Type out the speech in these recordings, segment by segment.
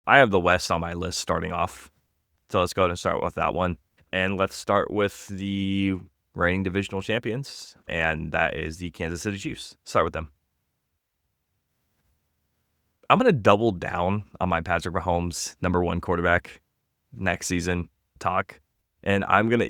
I have the West on my list starting off. So let's go ahead and start with that one. And let's start with the reigning divisional champions, and that is the Kansas City Chiefs. Start with them. I'm going to double down on my Patrick Mahomes #1 quarterback next season talk. And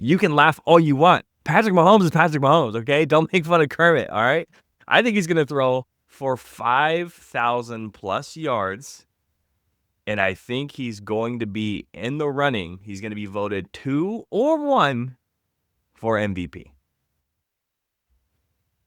you can laugh all you want. Patrick Mahomes is Patrick Mahomes, okay? Don't make fun of Kermit, all right? I think he's going to throw for 5,000 plus yards. And I think he's going to be in the running. He's going to be voted 2 or 1 for MVP.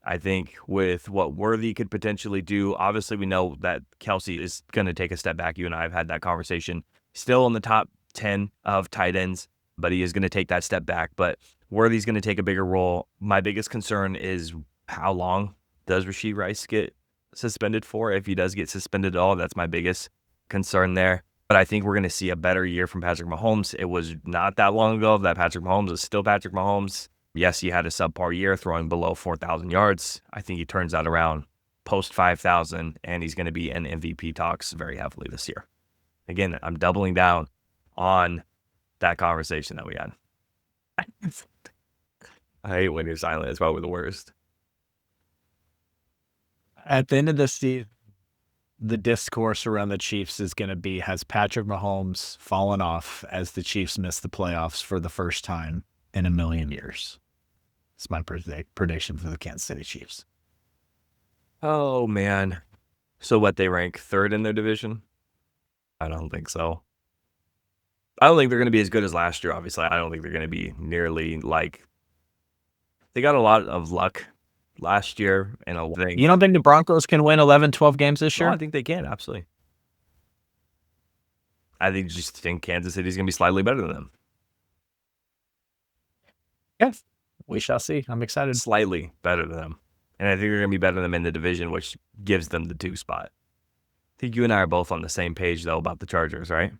I think with what Worthy could potentially do, obviously we know that Kelsey is going to take a step back. You and I have had that conversation. Still in the top 10 of tight ends, but he is going to take that step back. But Worthy's going to take a bigger role. My biggest concern is how long does Rashee Rice get suspended for? If he does get suspended at all, that's my biggest concern there. But I think we're going to see a better year from Patrick Mahomes. It was not that long ago that Patrick Mahomes was still Patrick Mahomes. Yes, he had a subpar year throwing below 4,000 yards. I think he turns that around post 5,000, and he's going to be in MVP talks very heavily this year. Again, I'm doubling down on that conversation that we had. I hate when you're silent. It's probably the worst. At the end of the season, the discourse around the Chiefs is going to be, has Patrick Mahomes fallen off as the Chiefs miss the playoffs for the first time in a million years? It's my prediction for the Kansas City Chiefs. Oh, man. So what, they rank 3rd in their division? I don't think so. I don't think they're going to be as good as last year, obviously. I don't think they're going to be nearly like... They got a lot of luck last year and a thing. You don't think the Broncos can win 11, 12 games this year? No, I think they can, absolutely. I just think Kansas City's going to be slightly better than them. Yes. We shall see. I'm excited. Slightly better than them. And I think they're going to be better than them in the division, which gives them the 2 spot. I think you and I are both on the same page, though, about the Chargers, right?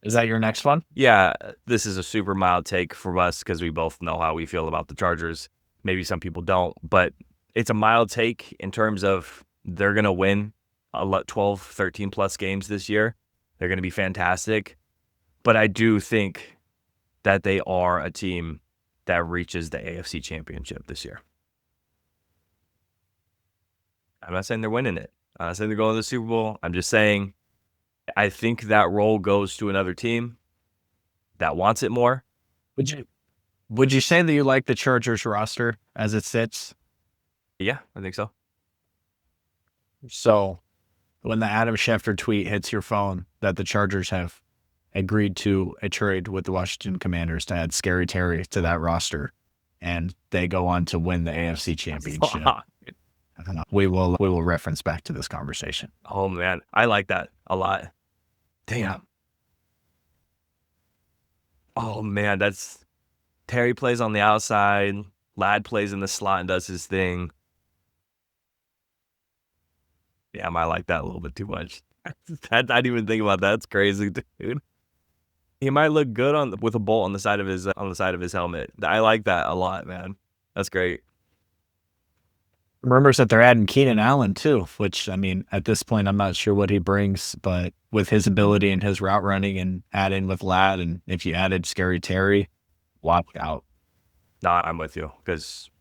Is that your next one? Yeah, this is a super mild take from us because we both know how we feel about the Chargers. Maybe some people don't, but it's a mild take in terms of they're going to win 12, 13 plus games this year. They're going to be fantastic. But I do think that they are a team that reaches the AFC Championship this year. I'm not saying they're winning it. I'm not saying they're going to the Super Bowl. I'm just saying I think that role goes to another team that wants it more. Would you say that you like the Chargers roster as it sits? Yeah, I think so. So when the Adam Schefter tweet hits your phone that the Chargers have agreed to a trade with the Washington Commanders to add Scary Terry to that roster, and they go on to win the AFC Championship, we will reference back to this conversation. Oh, man. I like that a lot. Damn. Oh, man. That's Terry plays on the outside. Ladd plays in the slot and does his thing. Damn, I like that a little bit too much. I didn't even think about that. That's crazy, dude. He might look good with a bolt on the side of his helmet. I like that a lot, man. That's great. Rumors that they're adding Keenan Allen too, which, I mean, at this point, I'm not sure what he brings, but with his ability and his route running and add in with Ladd, and if you added Scary Terry, watch out. No, I'm with you, because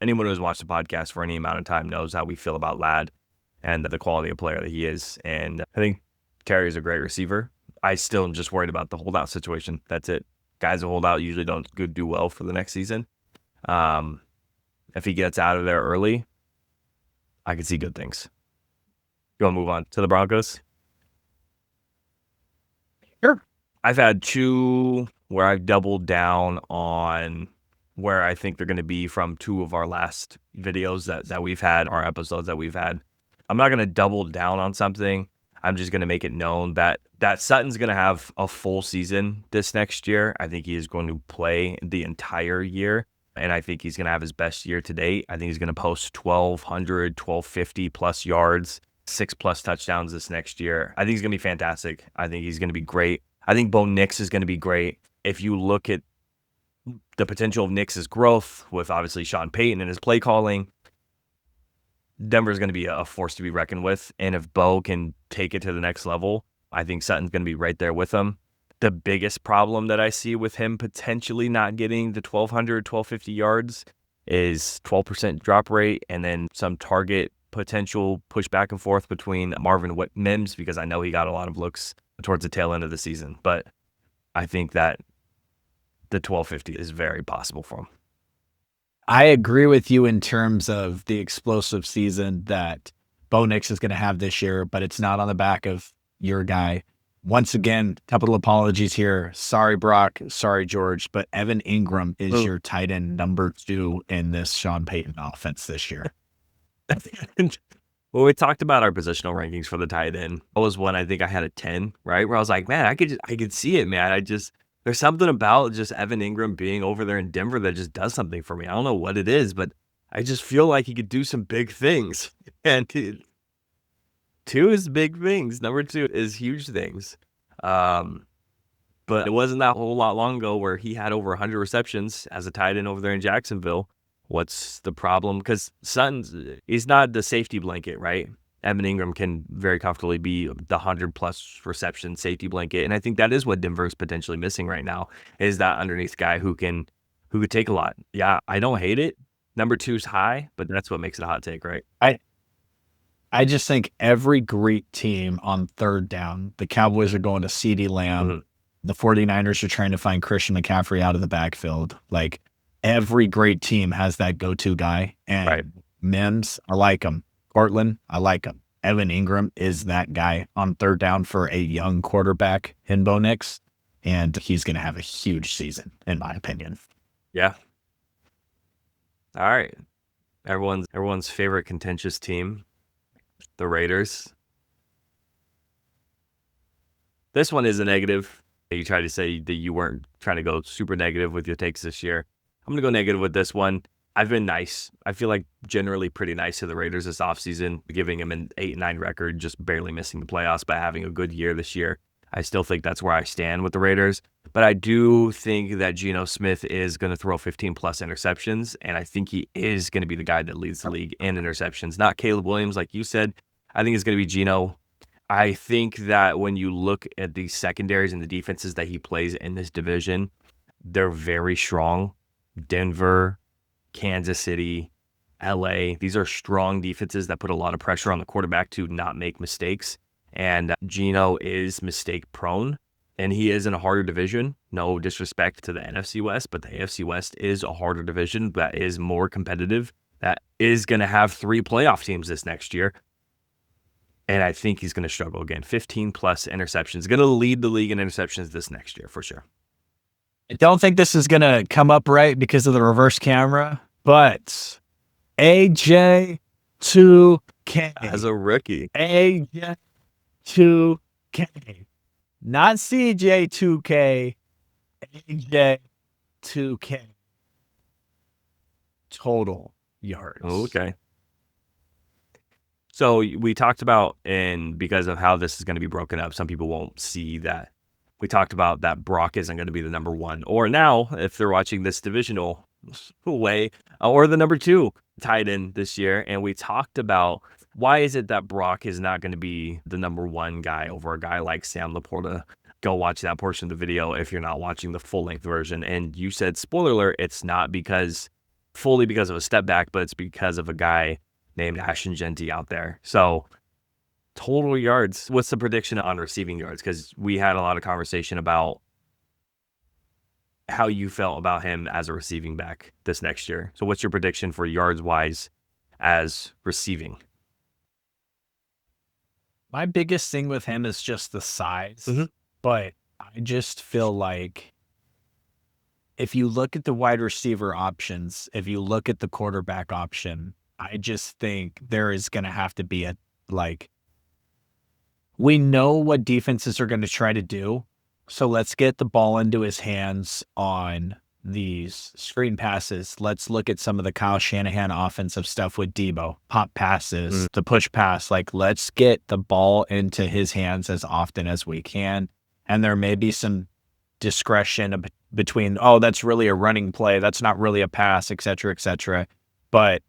anyone who's watched the podcast for any amount of time knows how we feel about Ladd and the quality of player that he is. And I think Terry is a great receiver. I still am just worried about the holdout situation. That's it. Guys who hold out usually don't do well for the next season. If he gets out of there early, I could see good things. You want to move on to the Broncos? Sure. I've had 2 where I've doubled down on where I think they're going to be from 2 of our last videos that we've had, our episodes that we've had. I'm not going to double down on something. I'm just going to make it known that Sutton's going to have a full season this next year. I think he is going to play the entire year, and I think he's going to have his best year to date. I think he's going to post 1,200, 1,250 plus yards, 6+ touchdowns this next year. I think he's going to be fantastic. I think he's going to be great. I think Bo Nix is going to be great. If you look at the potential of Nix's growth with obviously Sean Peyton and his play calling, Denver's going to be a force to be reckoned with. And if Bo can take it to the next level, I think Sutton's going to be right there with him. The biggest problem that I see with him potentially not getting the 1,200, 1,250 yards is 12% drop rate and then some target potential push back and forth between Marvin Mims, because I know he got a lot of looks towards the tail end of the season. But I think that the 1,250 is very possible for him. I agree with you in terms of the explosive season that Bo Nix is going to have this year, but it's not on the back of your guy. Once again, couple of apologies here. Sorry, Brock. Sorry, George. But Evan Ingram is your tight end number 2 in this Sean Peyton offense this year. Well, we talked about our positional rankings for the tight end. That was one I think I had a 10, right? Where I was like, man, I could see it, man. There's something about just Evan Ingram being over there in Denver that just does something for me. I don't know what it is, but I just feel like he could do some big things. And 2 is big things. Number 2 is huge things. But it wasn't that whole lot long ago where he had over 100 receptions as a tight end over there in Jacksonville. What's the problem? Because he's not the safety blanket, right? Evan Ingram can very comfortably be the 100+ reception safety blanket. And I think that is what Denver is potentially missing right now, is that underneath guy who could take a lot. Yeah, I don't hate it. Number 2's high, but that's what makes it a hot take, right? I just think every great team on third down, the Cowboys are going to CeeDee Lamb. Mm-hmm. The 49ers are trying to find Christian McCaffrey out of the backfield. Like, every great team has that go-to guy. And right. Mims, I like him. Portland, I like him. Evan Ingram is that guy on third down for a young quarterback in Bo Nix. And he's going to have a huge season, in my opinion. Yeah. All right. Everyone's favorite contentious team, the Raiders. This one is a negative. You tried to say that you weren't trying to go super negative with your takes this year. I'm going to go negative with this one. I've been nice. I feel like generally pretty nice to the Raiders this offseason, giving them an 8-9 record, just barely missing the playoffs, but having a good year this year. I still think that's where I stand with the Raiders. But I do think that Gino Smith is going to throw 15+ interceptions, and I think he is going to be the guy that leads the league in interceptions. Not Caleb Williams, like you said. I think it's going to be Gino. I think that when you look at the secondaries and the defenses that he plays in this division, they're very strong. Denver, Kansas City, LA, these are strong defenses that put a lot of pressure on the quarterback to not make mistakes. And Gino is mistake prone, and he is in a harder division. No disrespect to the NFC West, but the AFC West is a harder division that is more competitive, that is going to have 3 playoff teams this next year. And I think he's going to struggle again. 15+ interceptions. Going to lead the league in interceptions this next year for sure. I don't think this is going to come up right because of the reverse camera, but AJ 2K. As a rookie. AJ 2K. Not CJ 2K. AJ 2K. Total yards. Okay. So we talked about, and because of how this is going to be broken up, some people won't see that. We talked about that Brock isn't going to be the number 1, or now, if they're watching this divisional way, or the number 2 tight end this year. And we talked about why is it that Brock is not going to be the number 1 guy over a guy like Sam Laporta. Go watch that portion of the video if you're not watching the full-length version. And you said, spoiler alert, it's not fully because of a step back, but it's because of a guy named Ashton Genty out there. So total yards, what's the prediction on receiving yards? Because we had a lot of conversation about how you felt about him as a receiving back this next year. So what's your prediction for yards wise as receiving? My biggest thing with him is just the size, but I just feel like if you look at the wide receiver options, if you look at the quarterback option, I just think there is going to have to be we know what defenses are going to try to do. So let's get the ball into his hands on these screen passes. Let's look at some of the Kyle Shanahan offensive stuff with Debo, pop passes, the push pass. Let's get the ball into his hands as often as we can. And there may be some discretion between, that's really a running play. That's not really a pass, et cetera, et cetera. But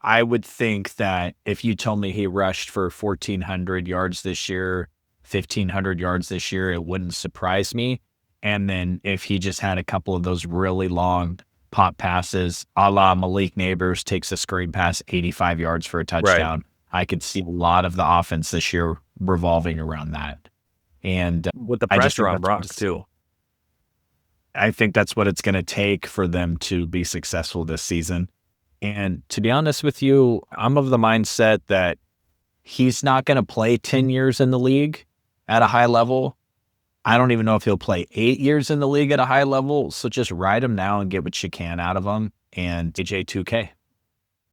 I would think that if you told me he rushed for 1,400 yards this year, 1,500 yards this year, it wouldn't surprise me. And then if he just had a couple of those really long pop passes, a la Malik Neighbors takes a screen pass 85 yards for a touchdown, I could see a lot of the offense this year revolving around that. And with the pressure on Broncos too. I think that's what it's going to take for them to be successful this season. And to be honest with you, I'm of the mindset that he's not going to play 10 years in the league at a high level. I don't even know if he'll play 8 years in the league at a high level. So just ride him now and get what you can out of him. And AJ 2K.